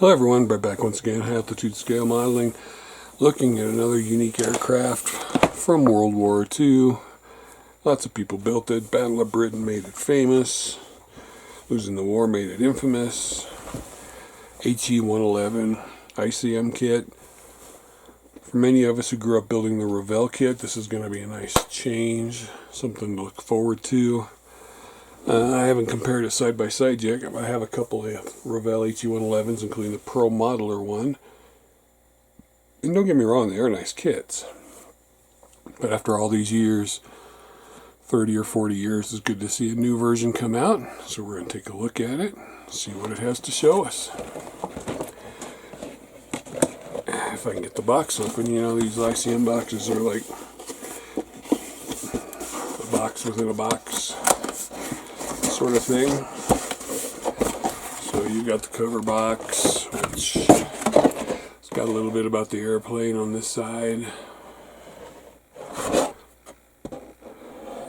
Hello everyone, Brett back once again, high altitude scale modeling, looking at another unique aircraft from World War II. Lots of people built it. Battle of Britain made it famous. Losing the war made it infamous. HE 111 ICM kit. For many of us who grew up building the Revell kit, this is going to be a nice change, something to look forward to. I haven't compared it side by side yet. I have a couple of Revell HE 111s, including the Pro Modeler one. And don't get me wrong, they are nice kits. But after all these years, 30 or 40 years, it's good to see a new version come out. So we're going to take a look at it, see what it has to show us. If I can get the box open, you know, these ICM boxes are like a box within a box sort of thing. So you got the cover box, which it's got a little bit about the airplane on this side.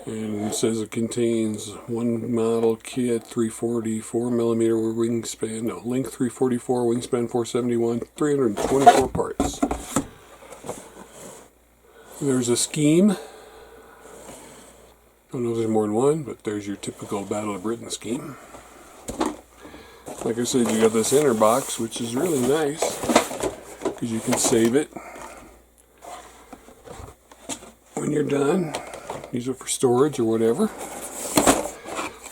And it says it contains one model kit, 344mm wingspan, no, length 344, wingspan 471, 324 parts. There's a scheme. I don't know if there's more than one, but there's your typical Battle of Britain scheme. Like I said, you got this inner box, which is really nice, because you can save it when you're done. Use it for storage or whatever.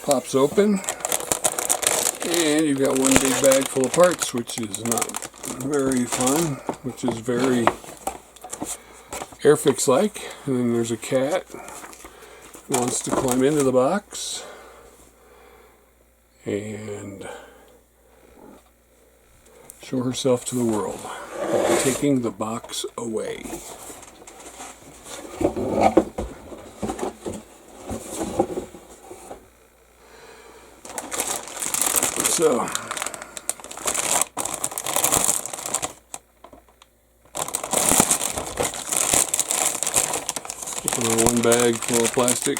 Pops open, and you've got one big bag full of parts, which is not very fun, which is very Airfix-like. And then there's a cat who wants to climb into the box and show herself to the world while taking the box away. So, one bag full of plastic.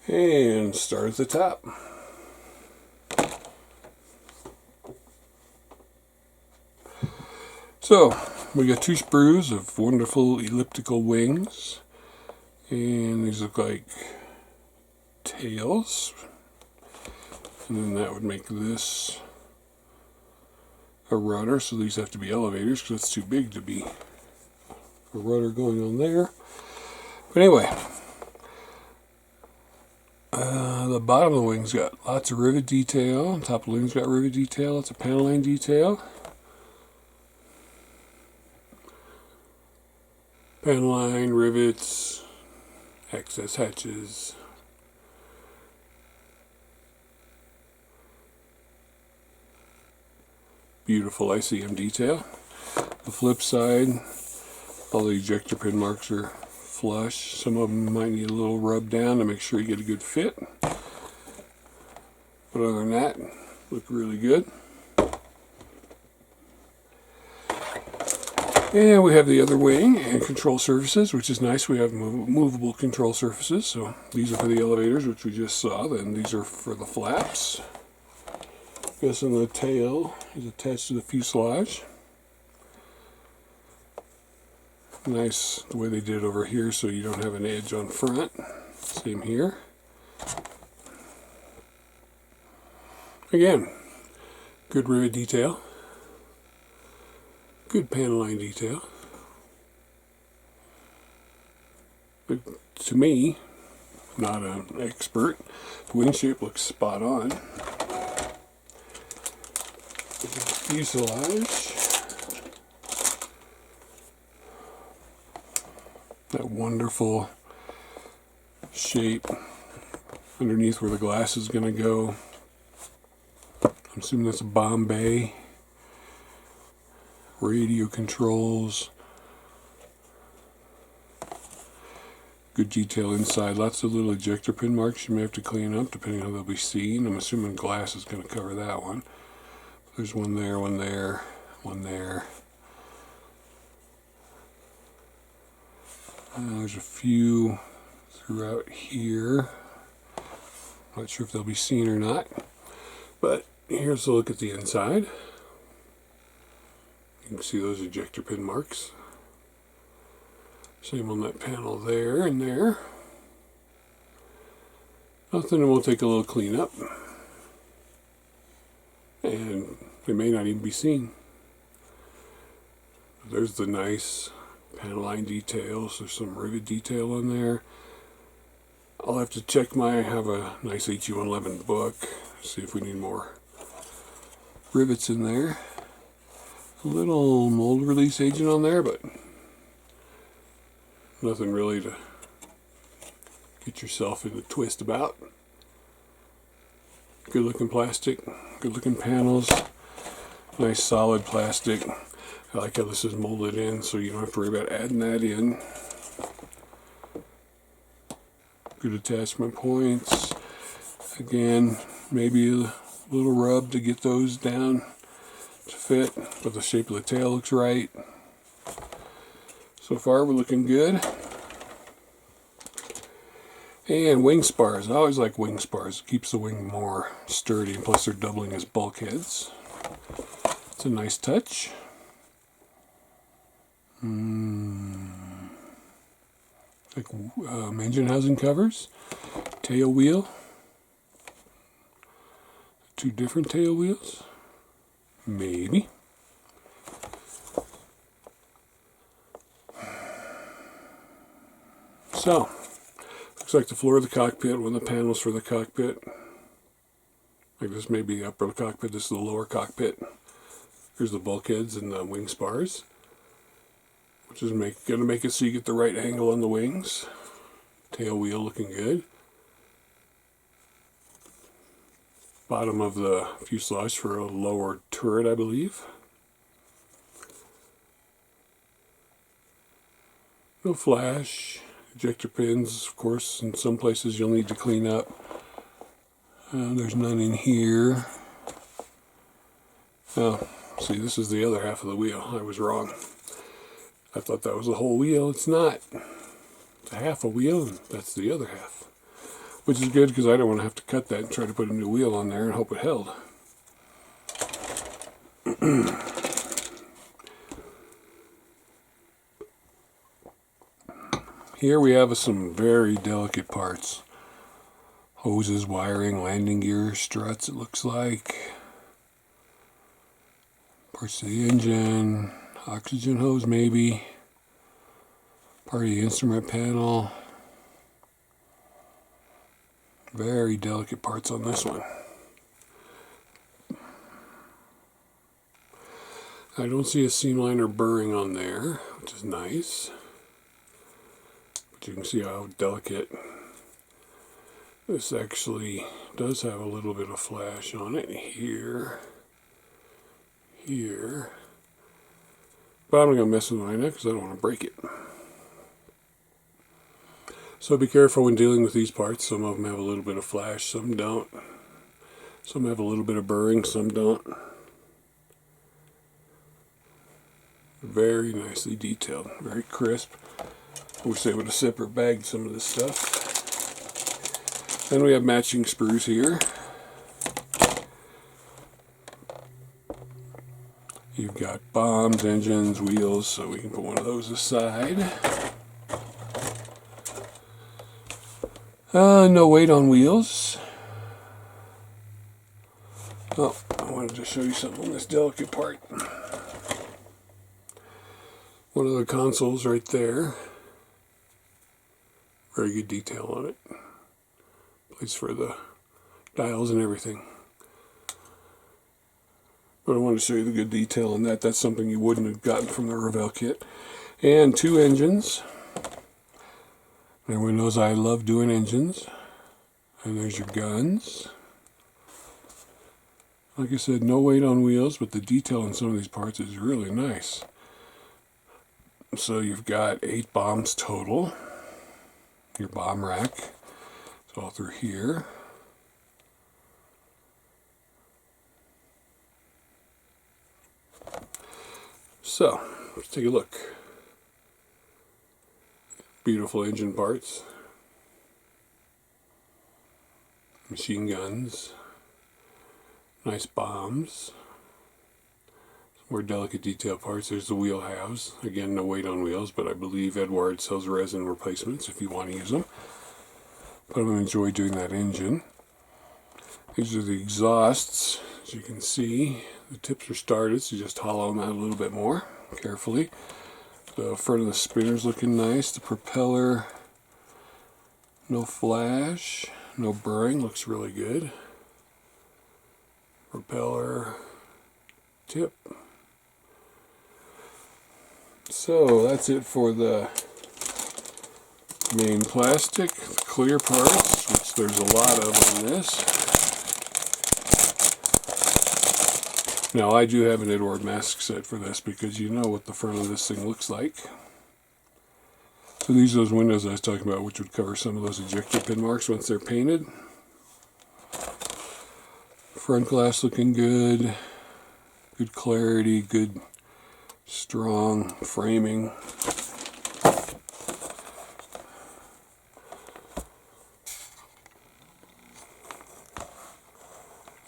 And start at the top. So, we got two sprues of wonderful elliptical wings. And these look like tails. And then that would make this a rudder, so these have to be elevators because it's too big to be a rudder going on there. But anyway, the bottom of the wings got lots of rivet detail. Top of the wings got rivet detail, lots of panel line detail. Panel line, rivets, access hatches. Beautiful ICM detail. The flip side, all the ejector pin marks are flush. Some of them might need a little rub down to make sure you get a good fit. But other than that, look really good. And we have the other wing and control surfaces, which is nice. We have movable control surfaces. So these are for the elevators, which we just saw. Then these are for the flaps. I guess the tail is attached to the fuselage. Nice the way they did it over here, so you don't have an edge on front. Same here. Again, good rivet detail. Good panel line detail. But to me, not an expert, the wing shape looks spot on. Fuselage. That wonderful shape underneath where the glass is going to go. I'm assuming that's a bomb bay. Radio controls. Good detail inside. Lots of little ejector pin marks you may have to clean up depending on how they'll be seen. I'm assuming glass is going to cover that one. There's one there, one there, one there. There's a few throughout here. Not sure if they'll be seen or not. But here's a look at the inside. You can see those ejector pin marks. Same on that panel there and there. Nothing, and we'll take a little cleanup. And they may not even be seen. There's the nice panel line details. There's some rivet detail on there. I'll have to check I have a nice HE111 book. See if we need more rivets in there. A little mold release agent on there, but nothing really to get yourself in a twist about. Good looking plastic, good looking panels, nice solid plastic. I like how this is molded in so you don't have to worry about adding that in. Good attachment points. Again, maybe a little rub to get those down to fit, but the shape of the tail looks right. So far we're looking good. And wing spars. I always like wing spars. It keeps the wing more sturdy, and plus they're doubling as bulkheads. It's a nice touch. Like engine housing covers. Tail wheel. Two different tail wheels. Maybe. So, looks like the floor of the cockpit, one of the panels for the cockpit. Like this may be the upper cockpit, this is the lower cockpit. Here's the bulkheads and the wing spars, which is going to make it so you get the right angle on the wings. Tail wheel looking good. Bottom of the fuselage for a lower turret, I believe. No flash. Ejector pins, of course, in some places you'll need to clean up. There's none in here. Oh, see, this is the other half of the wheel. I was wrong. I thought that was the whole wheel. It's not. It's a half a wheel, and that's the other half. Which is good because I don't want to have to cut that and try to put a new wheel on there and hope it held. Here we have some very delicate parts. Hoses, wiring, landing gear, struts it looks like. Parts of the engine, oxygen hose maybe. Part of the instrument panel. Very delicate parts on this one. I don't see a seam line or burring on there, which is nice. But you can see how delicate. This actually does have a little bit of flash on it here. Here. But I'm not going to mess with mine because I don't want to break it. So be careful when dealing with these parts. Some of them have a little bit of flash, some don't. Some have a little bit of burring, some don't. Very nicely detailed, very crisp. I wish they would have separate bagged some of this stuff. Then we have matching sprues here. You've got bombs, engines, wheels, so we can put one of those aside. No weight on wheels. Oh, I wanted to show you something on this delicate part. One of the consoles right there. Very good detail on it. Place for the dials and everything. But I wanted to show you the good detail on that. That's something you wouldn't have gotten from the Revell kit. And two engines. Everyone knows I love doing engines. And there's your guns. Like I said, no weight on wheels, but the detail on some of these parts is really nice. So you've got 8 bombs total. Your bomb rack. It's all through here. So, let's take a look. Beautiful engine parts. machine guns, nice bombs, more delicate detail parts. There's the wheel halves. Again, no weight on wheels, but I believe Edward sells resin replacements if you want to use them. But I'm going to enjoy doing that engine. These are the exhausts. As you can see, the tips are started, so you just hollow them out a little bit more carefully. The front of the spinner's looking nice. The propeller, no flash, no burring, looks really good. Propeller tip. So that's it for the main plastic, the clear parts, which there's a lot of on this. Now I do have an Edward mask set for this because you know what the front of this thing looks like. So these are those windows I was talking about, which would cover some of those ejector pin marks once they're painted. Front glass looking good, good clarity, good strong framing.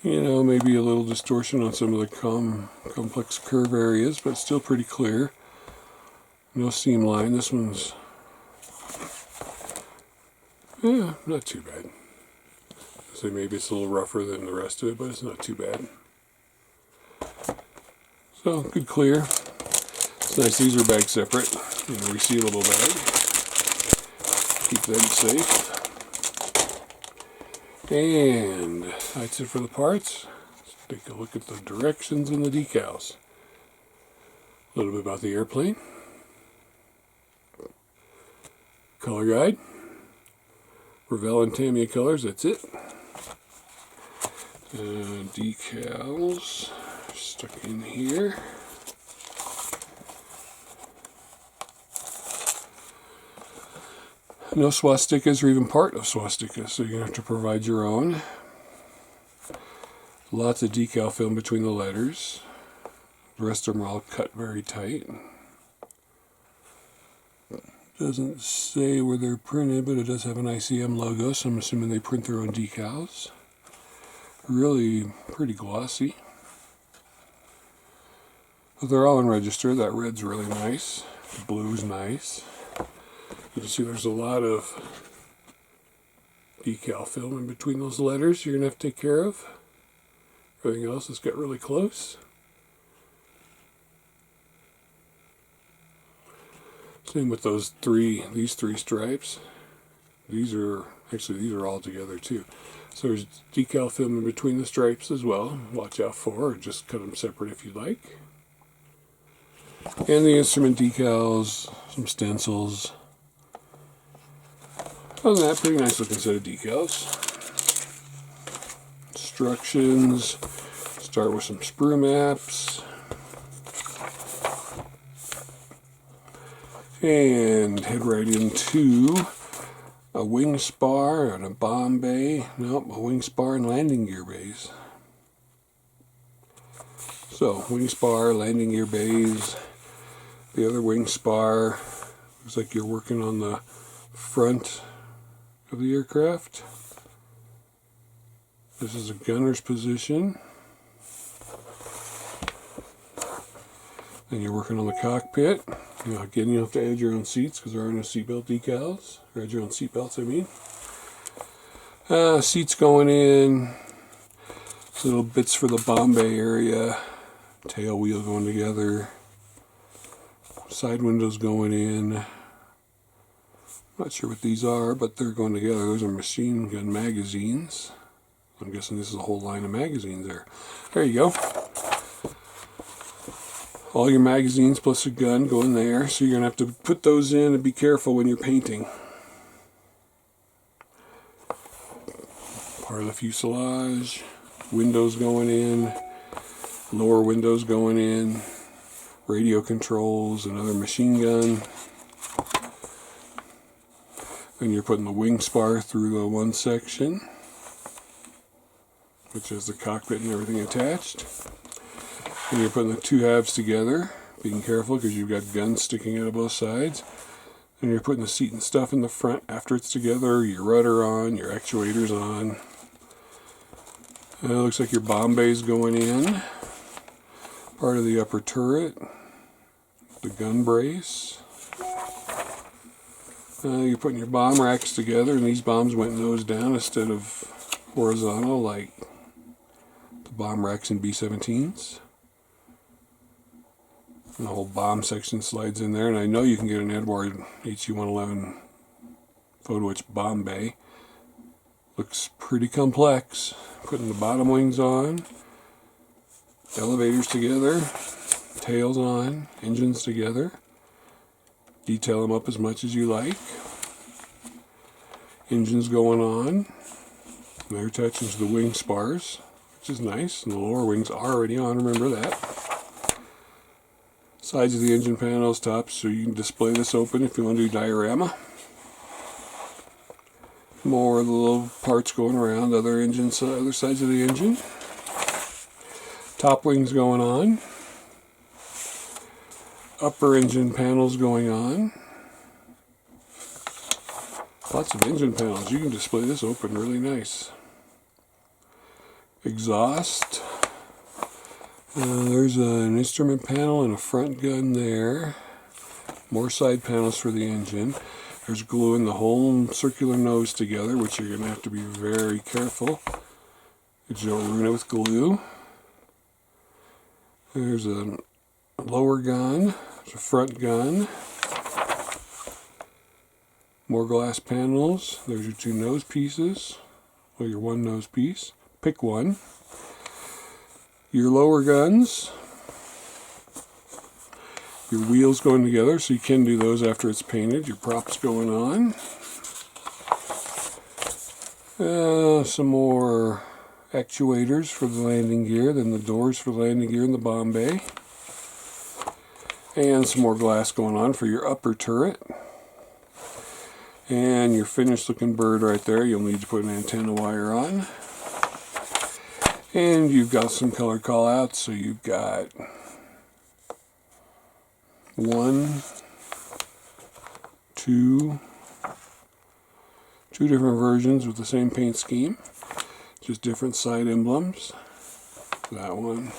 You know, maybe a little distortion on some of the complex curve areas, but still pretty clear. No seam line. This one's not too bad. So maybe it's a little rougher than the rest of it, but it's not too bad. So, good clear. It's nice. These are bagged separate in a resealable bag. Keep them safe. And that's it for the parts. Let's take a look at the directions and the decals. A little bit about the airplane. Color guide. Revell and Tamiya colors, that's it. Decals stuck in here. No swastikas or even part of swastikas, so you're going to have to provide your own. Lots of decal film between the letters. The rest of them are all cut very tight. Doesn't say where they're printed, but it does have an ICM logo, so I'm assuming they print their own decals. Really pretty glossy. But they're all in register. That red's really nice. The blue's nice. You can see there's a lot of decal film in between those letters you're going to have to take care of. Everything else has got really close. Same with these three stripes. These are all together too. So there's decal film in between the stripes as well. Watch out for, or just cut them separate if you like. And the instrument decals, some stencils. Other than that, pretty nice looking set of decals. Instructions. Start with some sprue maps. And head right into a wing spar and a bomb bay. Nope, a wing spar and landing gear bays. So, wing spar, landing gear bays. The other wing spar looks like you're working on the front of the aircraft. This is a gunner's position. Then you're working on the cockpit. Again, you have to add your own seats because there are no seatbelt decals. Or add your own seatbelts, I mean. Seats going in. Little bits for the bomb bay area. Tail wheel going together. Side windows going in. Not sure what these are, but they're going together. Those are machine gun magazines. I'm guessing this is a whole line of magazines there. There you go. All your magazines plus a gun go in there, so you're going to have to put those in and be careful when you're painting. Part of the fuselage, windows going in, lower windows going in, radio controls, another machine gun. Then you're putting the wing spar through the one section, which has the cockpit and everything attached. And you're putting the two halves together, being careful because you've got guns sticking out of both sides. And you're putting the seat and stuff in the front after it's together, your rudder on, your actuators on. Looks like your bombe is going in. Part of the upper turret. The gun brace. You're putting your bomb racks together, and these bombs went nose down instead of horizontal like the bomb racks in B-17s. And the whole bomb section slides in there, and I know you can get an Edward HE-111 Photo-Etch Bombe. Looks pretty complex. Putting the bottom wings on, elevators together, tails on, engines together. Detail them up as much as you like. Engines going on. They're attaching to the wing spars, which is nice, and the lower wings are already on, remember that. Sides of the engine panels, tops, so you can display this open if you want to do diorama. More little parts going around, other sides of the engine. Top wings going on. Upper engine panels going on. Lots of engine panels. You can display this open really nice. Exhaust. There's an instrument panel and a front gun there. More side panels for the engine. There's gluing the whole circular nose together, which you're going to have to be very careful because you don't ruin it with glue. There's a lower gun. There's a front gun. More glass panels. There's your two nose pieces. Well, your one nose piece. Pick one. Your lower guns. Your wheels going together, so you can do those after it's painted. Your props going on. Some more actuators for the landing gear, then the doors for the landing gear and the bomb bay. And some more glass going on for your upper turret. And your finished looking bird right there, you'll need to put an antenna wire on. And you've got some color call outs, so you've got two different versions with the same paint scheme, just different side emblems. That one,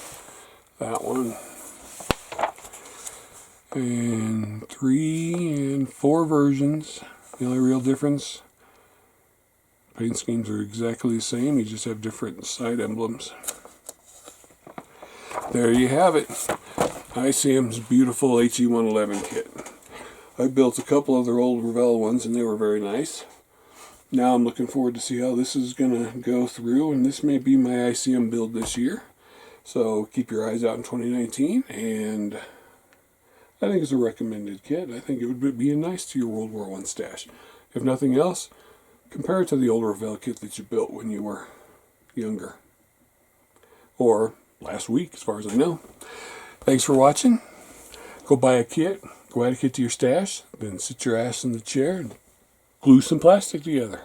and 3 and 4 versions. The only real difference, paint schemes are exactly the same, you just have different side emblems. There you have it. ICM's beautiful HE-111 kit. I built a couple of their old Revell ones and they were very nice. Now I'm looking forward to see how this is going to go through, and this may be my ICM build this year. So keep your eyes out in 2019, and I think it's a recommended kit. I think it would be nice to your World War I stash. If nothing else, compare it to the old Revell kit that you built when you were younger. Or last week, as far as I know. Thanks for watching. Go buy a kit, go add a kit to your stash, then sit your ass in the chair and glue some plastic together.